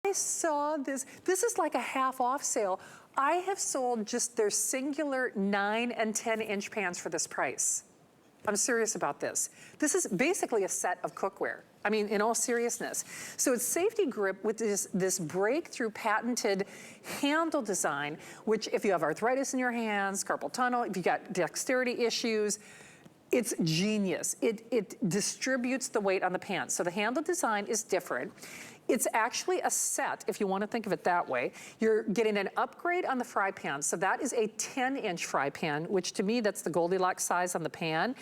I saw this. This is like a half off sale. I have sold just their singular 9 and 10 inch pans for this price. I'm serious about this. This is basically a set of cookware. I mean, in all seriousness. So it's SafeTGrip with this breakthrough patented handle design, which if you have arthritis in your hands, carpal tunnel, if you got dexterity issues, it's genius. It distributes the weight on the pan. So the handle design is different. It's actually a set, if you want to think of it that way. You're getting an upgrade on the fry pan. So that is a 10-inch fry pan, which to me, that's the Goldilocks size on the pan.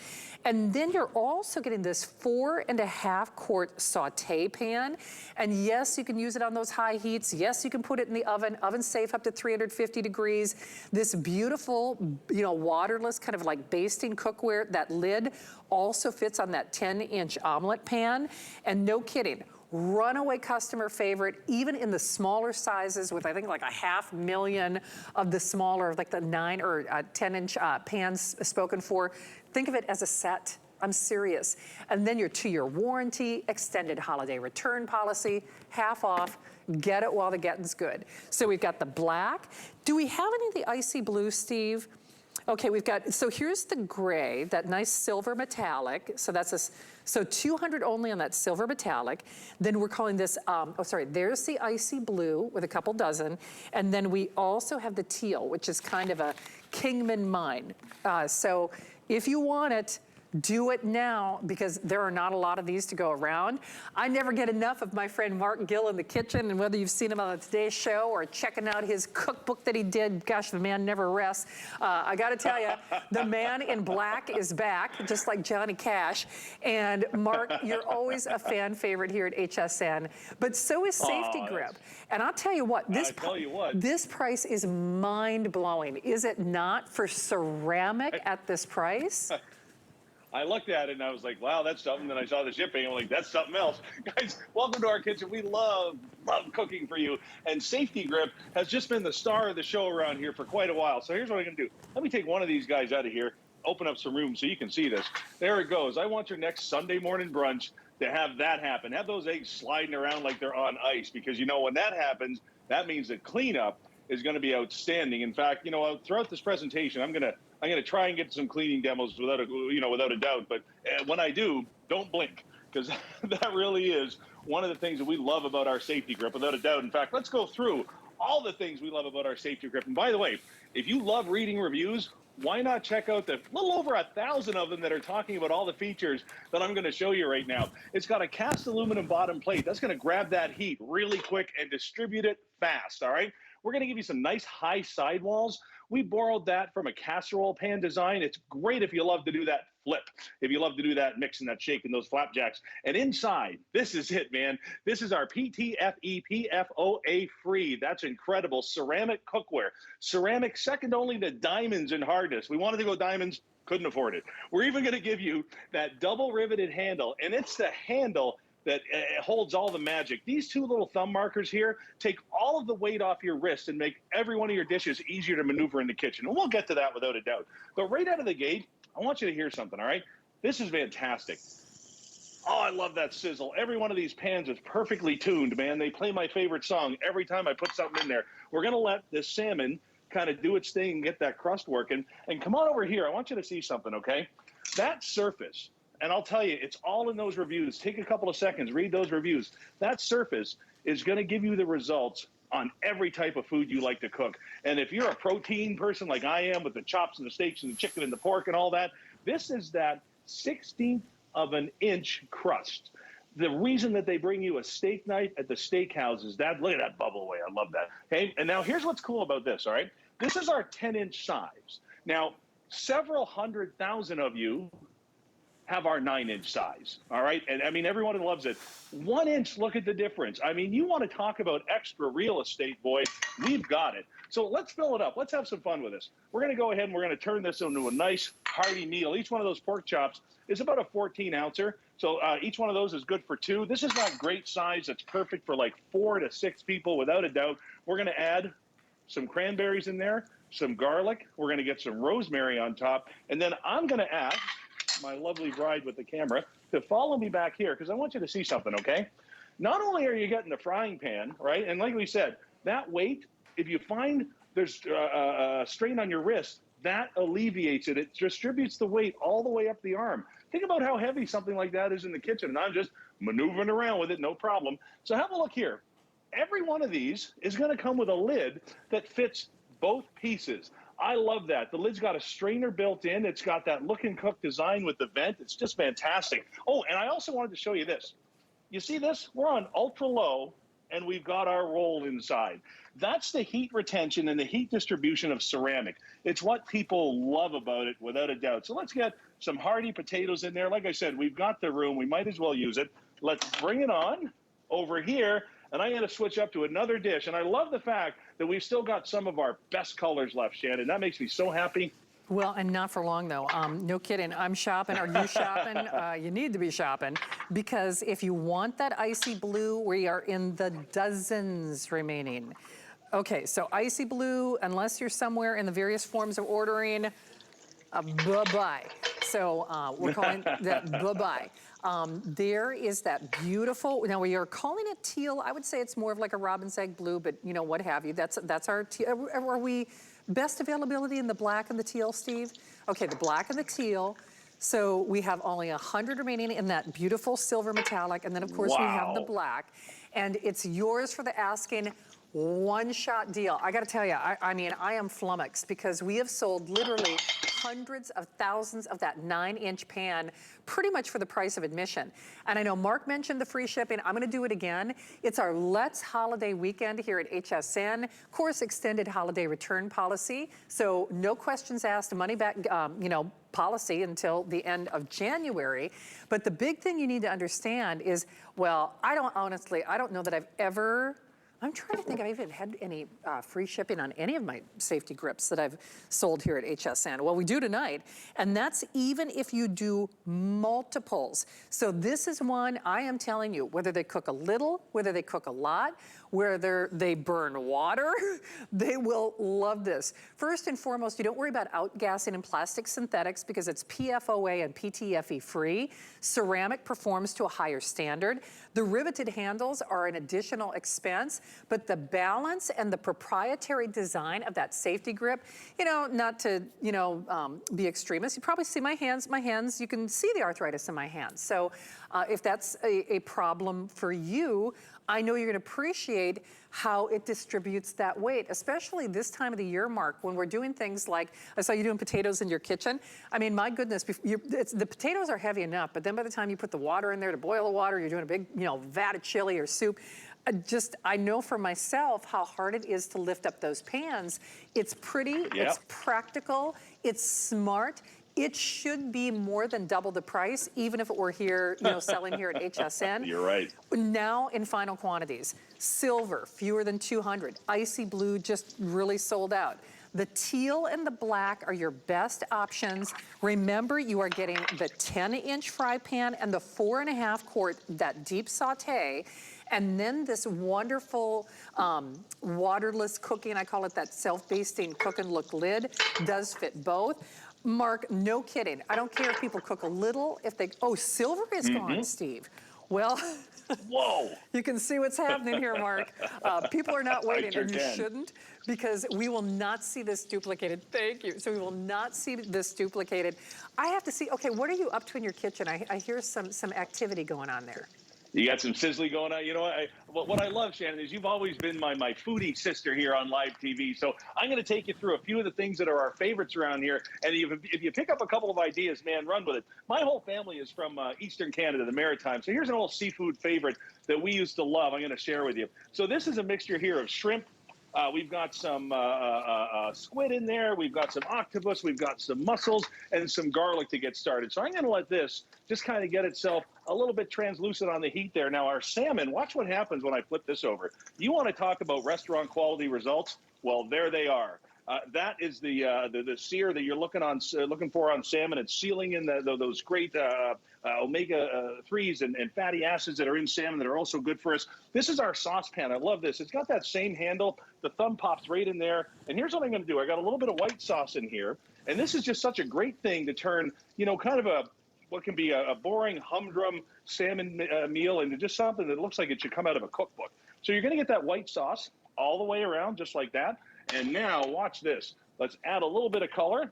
And then you're also getting this 4.5-quart Saute pan. And yes, you can use it on those high heats. Yes, you can put it in the oven. Oven safe up to 350 degrees. This beautiful, you know, waterless kind of like basting cookware. That lid also fits on that 10-inch omelet pan. And no kidding, runaway customer favorite, even in the smaller sizes with I think like 500,000 of the smaller, like the 9 or 10-inch pans spoken for. Think of it as a set. I'm serious. And then your 2-year warranty, extended holiday return policy, half off, get it while the getting's good. So we've got the black. Do we have any of the icy blue, Steve? Okay, we've got, so here's the gray, that nice silver metallic. So that's so 200 only on that silver metallic. Then we're calling this, oh sorry, there's the icy blue with a couple dozen. And then we also have the teal, which is kind of a Kingman mine. So if you want it, do it now, because there are not a lot of these to go around. I never get enough of my friend Mark Gill in the kitchen, and whether you've seen him on the Today Show or checking out his cookbook that he did, gosh, the man never rests. I gotta tell you, the man in black is back, just like Johnny Cash. And Mark, you're always a fan favorite here at HSN, but so is SafeTGrip. And I'll tell you what, this price is mind-blowing. Is it not, for ceramic at this price? I looked at it and I was like, wow, that's something. Then I saw the shipping. I'm like, that's something else. Guys, welcome to our kitchen. We love cooking for you. And SafeTGrip has just been the star of the show around here for quite a while. So here's what I'm going to do. Let me take one of these guys out of here, open up some room so you can see this. There it goes. I want your next Sunday morning brunch to have that happen. Have those eggs sliding around like they're on ice, because, you know, when that happens, that means that cleanup is going to be outstanding. In fact, you know, throughout this presentation, I'm going to try and get some cleaning demos without a doubt. But when I do, don't blink, because that really is one of the things that we love about our SafeTGrip, without a doubt. In fact, let's go through all the things we love about our SafeTGrip. And by the way, if you love reading reviews, why not check out the little over 1,000 of them that are talking about all the features that I'm going to show you right now. It's got a cast aluminum bottom plate. That's going to grab that heat really quick and distribute it fast, all right? We're going to give you some nice high sidewalls. We borrowed that from a casserole pan design. It's great if you love to do that flip, if you love to do that mix and that shake and those flapjacks. And inside, this is it, man. This is our PTFE PFOA free. That's incredible. Ceramic cookware. Ceramic, second only to diamonds in hardness. We wanted to go diamonds, couldn't afford it. We're even going to give you that double riveted handle, and it's the handle that holds all the magic. These two little thumb markers here take all of the weight off your wrist and make every one of your dishes easier to maneuver in the kitchen. And we'll get to that without a doubt. But right out of the gate, I want you to hear something, all right? This is fantastic. Oh, I love that sizzle. Every one of these pans is perfectly tuned, man. They play my favorite song every time I put something in there. We're going to let this salmon kind of do its thing and get that crust working. And come on over here. I want you to see something, okay? That surface, and I'll tell you, it's all in those reviews. Take a couple of seconds, read those reviews. That surface is going to give you the results on every type of food you like to cook. And if you're a protein person like I am, with the chops and the steaks and the chicken and the pork and all that, this is that 1/16 of an inch crust. The reason that they bring you a steak knife at the steakhouse is that, look at that bubble away. I love that. Okay, and now here's what's cool about this, all right? This is our 10-inch size. Now, several 100,000 of you have our 9-inch size, all right? And I mean, everyone loves it. 1 inch, look at the difference. I mean, you want to talk about extra real estate, boy, we've got it. So let's fill it up. Let's have some fun with this. We're going to go ahead and we're going to turn this into a nice hearty meal. Each one of those pork chops is about a 14-ouncer. So each one of those is good for 2. This is that great size. It's perfect for like 4 to 6 people, without a doubt. We're going to add some cranberries in there, some garlic. We're going to get some rosemary on top. And then I'm going to ask my lovely bride with the camera to follow me back here, because I want you to see something, okay? not only are you getting the frying pan, right? And like we said, that weight, if you find there's a strain on your wrist, that alleviates it. It distributes the weight all the way up the arm. Think about how heavy something like that is in the kitchen. And I'm just maneuvering around with it, no problem. So have a look here. Every one of these is going to come with a lid that fits both pieces. I love that. The lid's got a strainer built in. It's got that look and cook design with the vent. It's just fantastic. Oh, and I also wanted to show you this. You see this? We're on ultra low, and we've got our roll inside. That's the heat retention and the heat distribution of ceramic. It's what people love about it, without a doubt. So let's get some hearty potatoes in there. Like I said, we've got the room. We might as well use it. Let's bring it on over here. And I'm going to switch up to another dish. And I love the fact that we've still got some of our best colors left, Shannon. That makes me so happy. Well, and not for long, though. No kidding. I'm shopping. Are you shopping? You need to be shopping, because if you want that icy blue, we are in the dozens remaining. Okay, so icy blue, unless you're somewhere in the various forms of ordering, bye-bye. So we're calling that bye-bye. There is that beautiful, now we are calling it teal. I would say it's more of like a robin's egg blue, but you know, what have you. That's our teal. Are we best availability in the black and the teal, Steve? Okay, the black and the teal. So we have only 100 remaining in that beautiful silver metallic. And then of course we have the black. And it's yours for the asking. One-shot deal. I got to tell you, I mean, I am flummoxed, because we have sold literally hundreds of thousands of that 9-inch pan pretty much for the price of admission. And I know Mark mentioned the free shipping. I'm going to do it again. It's our Let's Holiday Weekend here at HSN. Of course, extended holiday return policy. So no questions asked, money back, policy until the end of January. But the big thing you need to understand is, well, I don't know that I've ever, I'm trying to think if I've even had any free shipping on any of my safety grips that I've sold here at HSN. Well, we do tonight, and that's even if you do multiples. So this is one, I am telling you, whether they cook a little, whether they cook a lot, whether they burn water, they will love this. First and foremost, you don't worry about outgassing in plastic synthetics, because it's PFOA and PTFE free. Ceramic performs to a higher standard. The riveted handles are an additional expense, but the balance and the proprietary design of that safety grip, not to, be extremist, you probably see my hands, you can see the arthritis in my hands. So if that's a problem for you, I know you're going to appreciate how it distributes that weight, especially this time of the year, Mark, when we're doing things like, I saw you doing potatoes in your kitchen. I mean, my goodness, the potatoes are heavy enough, but then by the time you put the water in there to boil the water, you're doing a big, vat of chili or soup. I know for myself how hard it is to lift up those pans. It's pretty, it's practical, it's smart. It should be more than double the price, even if it were here, selling here at HSN. You're right. Now in final quantities. Silver, fewer than 200. Icy blue, just really sold out. The teal and the black are your best options. Remember, you are getting the 10-inch fry pan and the 4.5 quart, that deep saute. And then this wonderful waterless cooking, I call it that self-basting cook and look lid, does fit both. Mark, no kidding. I don't care if people cook a little, silver is gone, Steve. Well, whoa. You can see what's happening here, Mark. People are not waiting, and you shouldn't, because we will not see this duplicated. Thank you. So we will not see this duplicated. I have to see, okay, what are you up to in your kitchen? I hear some activity going on there. You got some sizzling going on. You know what I love, Shannon, is you've always been my foodie sister here on live TV. So I'm going to take you through a few of the things that are our favorites around here. And if you pick up a couple of ideas, man, run with it. My whole family is from Eastern Canada, the Maritime. So here's an old seafood favorite that we used to love. I'm going to share with you. So this is a mixture here of shrimp. We've got some squid in there. We've got some octopus. We've got some mussels and some garlic to get started. So I'm going to let this just kind of get itself a little bit translucent on the heat there. Now, our salmon, watch what happens when I flip this over. You want to talk about restaurant quality results? Well, there they are. That is the sear that you're looking for on salmon. It's sealing in those great omega-3s and fatty acids that are in salmon that are also good for us. This is our saucepan. I love this. It's got that same handle. The thumb pops right in there. And here's what I'm going to do. I got a little bit of white sauce in here. And this is just such a great thing to turn, kind of what can be a boring humdrum salmon meal into just something that looks like it should come out of a cookbook. So you're going to get that white sauce all the way around, just like that. And now watch this. Let's add a little bit of color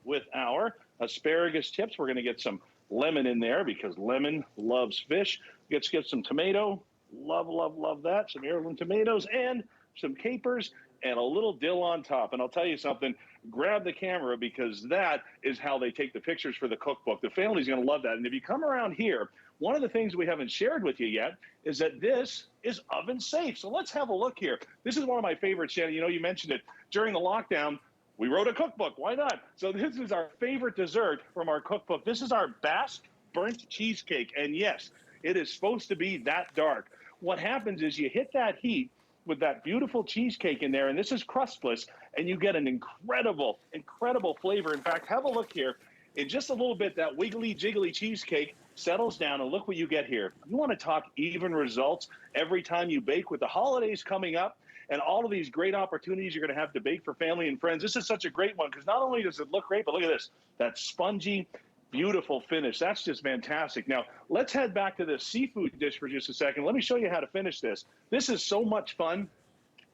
with our asparagus tips. We're going to get some lemon in there because lemon loves fish. Let's get some tomato. Love, love, love that. Some heirloom tomatoes and some capers and a little dill on top. And I'll tell you something, grab the camera because that is how they take the pictures for the cookbook. The family's going to love that. And if you come around here, one of the things we haven't shared with you yet is that this is oven safe. So let's have a look here. This is one of my favorites, Shannon. You know, you mentioned it during the lockdown. We wrote a cookbook. Why not? So this is our favorite dessert from our cookbook. This is our Basque burnt cheesecake. And yes, it is supposed to be that dark. What happens is you hit that heat with that beautiful cheesecake in there, and this is crustless, and you get an incredible, incredible flavor. In fact, have a look here. In just a little bit, that wiggly jiggly cheesecake settles down, and look what you get here. You want to talk even results every time you bake. With the holidays coming up and all of these great opportunities you're going to have to bake for family and friends, this is such a great one because not only does it look great, but look at this, that spongy, beautiful finish. That's just fantastic. Now, let's head back to this seafood dish for just a second. Let me show you how to finish this. This is so much fun.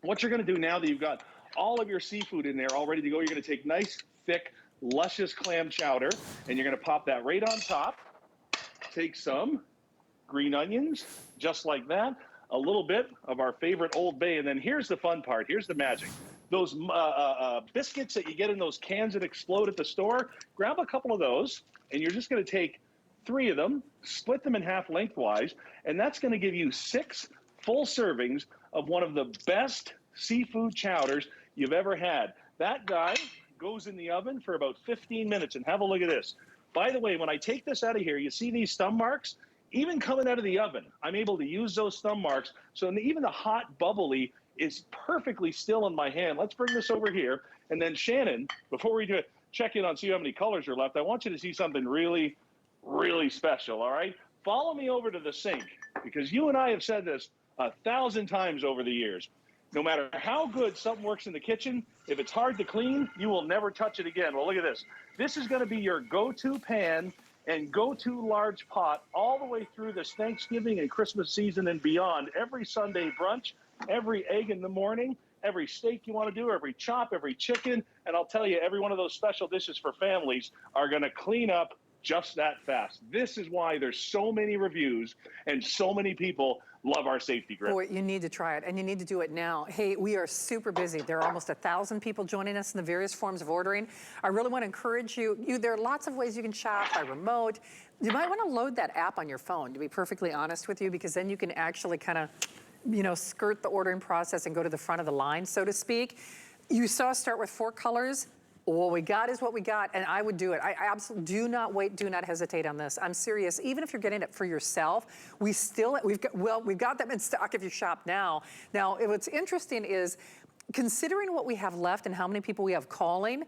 What you're going to do now that you've got all of your seafood in there all ready to go, you're going to take nice, thick, luscious clam chowder, and you're going to pop that right on top. Take some green onions, just like that, a little bit of our favorite Old Bay, and then here's the fun part. Here's the magic. Those biscuits that you get in those cans that explode at the store, grab a couple of those, and you're just going to take 3 of them, split them in half lengthwise, and that's going to give you 6 full servings of one of the best seafood chowders you've ever had. That guy goes in the oven for about 15 minutes, and have a look at this. By the way, when I take this out of here, you see these thumb marks? Even coming out of the oven, I'm able to use those thumb marks, so even the hot bubbly is perfectly still in my hand. Let's bring this over here, and then Shannon, before we do it, check in on see how many colors are left. I want you to see something really, really special, all right? Follow me over to the sink, because you and I have said this 1,000 times over the years. No matter how good something works in the kitchen, if it's hard to clean, you will never touch it again. Well, look at this. This is going to be your go-to pan and go-to large pot all the way through this Thanksgiving and Christmas season and beyond. Every Sunday brunch, every egg in the morning, every steak you want to do, every chop, every chicken. And I'll tell you, every one of those special dishes for families are going to clean up just that fast. This is why there's so many reviews and so many people love our safety grip. Boy, you need to try it, and you need to do it now. Hey, we are super busy. There are almost 1,000 people joining us in the various forms of ordering. I really want to encourage you. There are lots of ways you can shop by remote. You might want to load that app on your phone, to be perfectly honest with you, because then you can actually kind of, you know, skirt the ordering process and go to the front of the line, so to speak. You saw us start with 4 colors. What we got is what we got, and I would do it. I absolutely do not wait, do not hesitate on this. I'm serious. Even if you're getting it for yourself, we've got them in stock if you shop now. Now, what's interesting is, considering what we have left and how many people we have calling,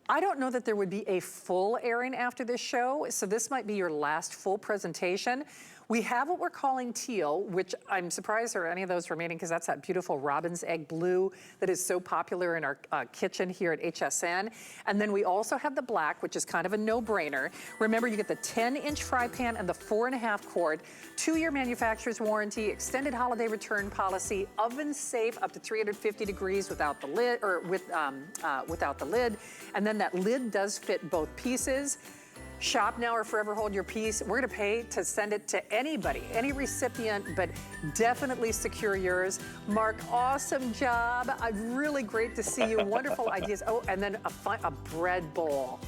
I don't know that there would be a full airing after this show, so this might be your last full presentation. We have what we're calling teal, which I'm surprised there are any of those remaining because that's that beautiful robin's egg blue that is so popular in our kitchen here at HSN. And then we also have the black, which is kind of a no-brainer. Remember, you get the 10-inch fry pan and the 4.5 quart, 2-year manufacturer's warranty, extended holiday return policy, oven safe up to 350 degrees without the lid, or without the lid. And then that lid does fit both pieces. Shop now or forever hold your peace. We're gonna pay to send it to anybody, any recipient, but definitely secure yours. Mark, awesome job. Really great to see you. Wonderful ideas. Oh, and then a bread bowl.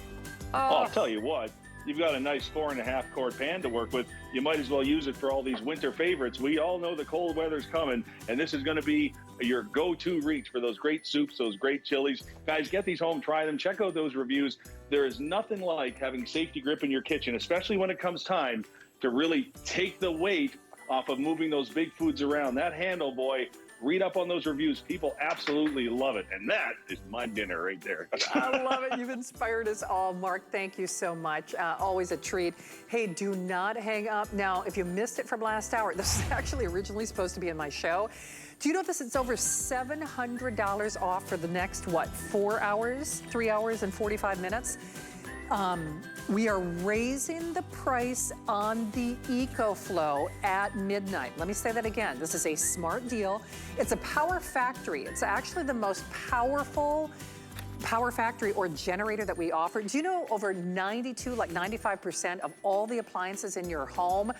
Oh, I'll tell you what, you've got a nice 4.5 quart pan to work with. You might as well use it for all these winter favorites. We all know the cold weather's coming, and this is gonna be your go-to reach for those great soups, those great chilies. Guys, get these home, try them, check out those reviews. There is nothing like having safety grip in your kitchen, especially when it comes time to really take the weight off of moving those big foods around. That handle, boy, read up on those reviews. People absolutely love it. And that is my dinner right there. I love it. You've inspired us all. Mark, thank you so much. Always a treat. Hey, do not hang up. Now, if you missed it from last hour, this is actually originally supposed to be in my show. Do you know this? It's over $700 off for the next, what, 4 hours? 3 hours and 45 minutes? We are raising the price on the EcoFlow at midnight. Let me say that again. This is a smart deal. It's a power factory. It's actually the most powerful power factory or generator that we offer. Do you know over 92, like 95% of all the appliances in your home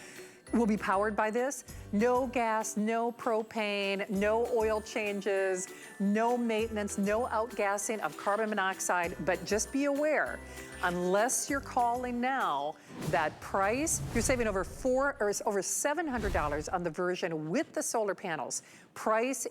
will be powered by this? No gas, no propane, no oil changes, no maintenance, no outgassing of carbon monoxide, but just be aware, unless you're calling now, that price, you're saving over $700 on the version with the solar panels. Price